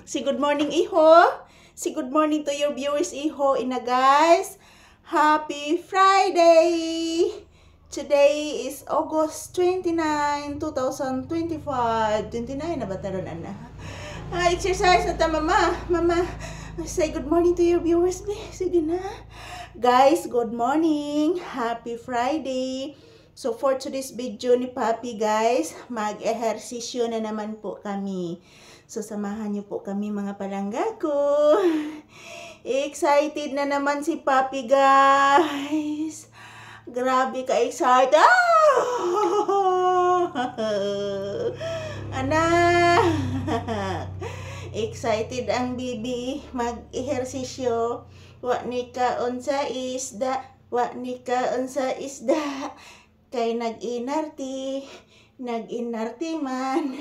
Si good morning, Iho. Si good morning to your viewers, Iho. Ina guys, happy Friday! Today is August 29, 2025. 29 na ba taron, ana? Exercise na ta, mama. Mama, say good morning to your viewers, please. Sige na. Guys, good morning. Happy Friday. So, for today's video ni Papi, guys, mag-ehersisyo na naman po kami. So, samahan niyo po kami, mga palangga ko. Excited na naman si Papi, guys. Grabe ka-excited. Anak. Excited ang bibi mag-ehersisyo. Wa ni kaon sa isda. Wa ni kaon sa isda. Kay nag-inarti man,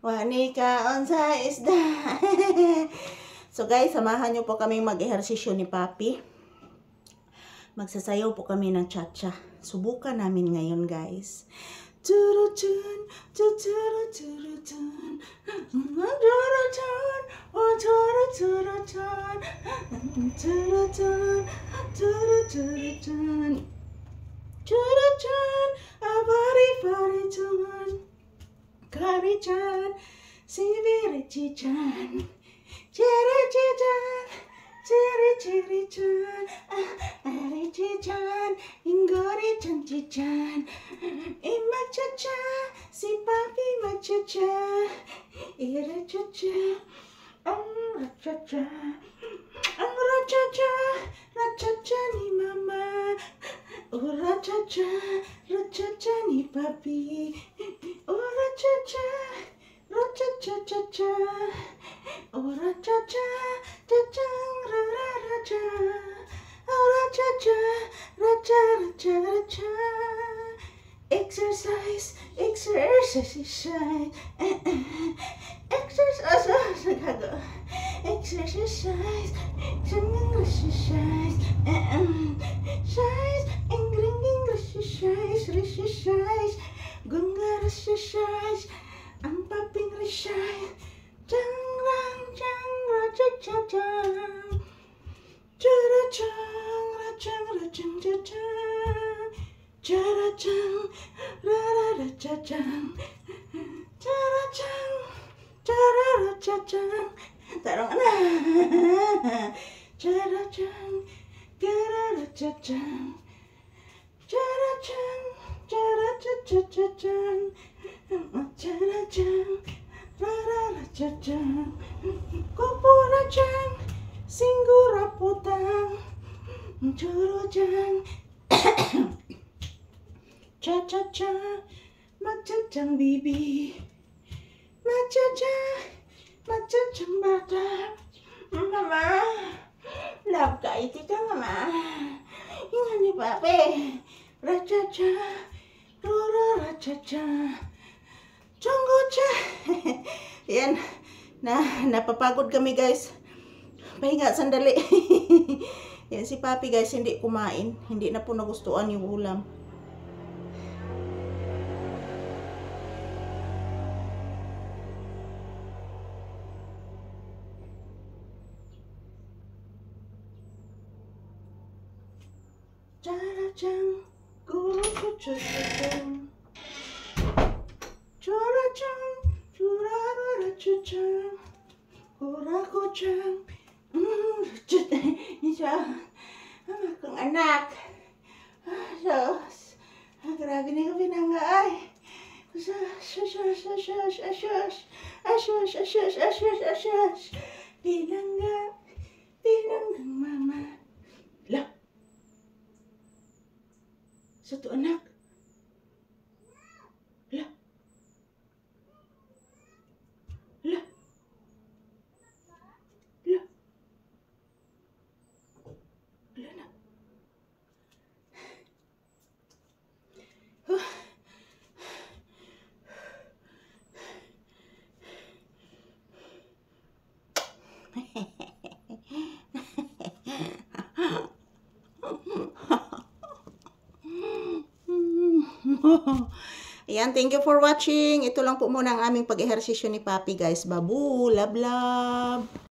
wani kaon sa isda. So guys, samahan nyo po kami mag-ehersisyo ni Papi. Magsasayaw po kami ng cha-cha. Subukan namin ngayon, guys. Turutun, tuturutun, turutun, turutun, turutun, turutun. Churachan, abari-fari-chan, kari-chan, siviri-chi-chan, chiri-chi-chan, chiri-chiri-chan, ari-chi-chan, ingori-chan-chi-chan, ima-cha-cha, si Papi ma-cha-cha, ira-cha-cha, ra-cha-cha, ang ra-cha-cha, ra-cha-cha ni Mama. Oh, ra-cha-cha, ra-cha-cha ni Papi. Oh, ra-cha-cha, ra-cha-cha-cha-cha. Oh, ra-cha-cha, cha-chang, ra-ra-ra-cha. Oh, ra-cha-cha, ra-cha-ra-cha-ra-cha. Exercise, exercise, exercise, exercise, exercise, exercise, gunga exercise, ang paping exercise, chang rang chang ra cha cha chang, chara chang ra chang ra chang cha chang, chara chang ra ra ra cha chang, chara chang chara ra cha chang, tarong ana, chara chang gara ra cha chang. Cha-ra-chang, cha-ra-cha-cha-cha-chang, cha-ra-chang, ra-ra-ra-cha-chang, kupura-chang, singgura-putang, churu-chang, cha-cha-cha, ma-cha-chang bibi, ma-cha-cha, ma-cha-chang bata. Mama, love ka iti ka, Mama. Ingat ni Papi. Ra-cha-cha, ra-ra-ra-cha-cha, chonggo-cha. Yan, napapagod kami, guys. Pahinga sandali. Yan si Papi, guys, hindi kumain. Hindi na po nagustuhan yung ulam. Cha-ra-chang, guru-cha-cha-cha-chang, chara-chang, chura-ra-ra-cha-chang, kura-ko-chang, isa, ang akong anak. Sos, grabe na yung pinangga ay. Asyos, pinangga, pinanggang mama. Lah, satu anak. Lah. Lah. Lah. Lah na. Ayan, thank you for watching. Ito lang po muna ang aming pag-ehersisyo ni Papi, guys. Babu, love, love.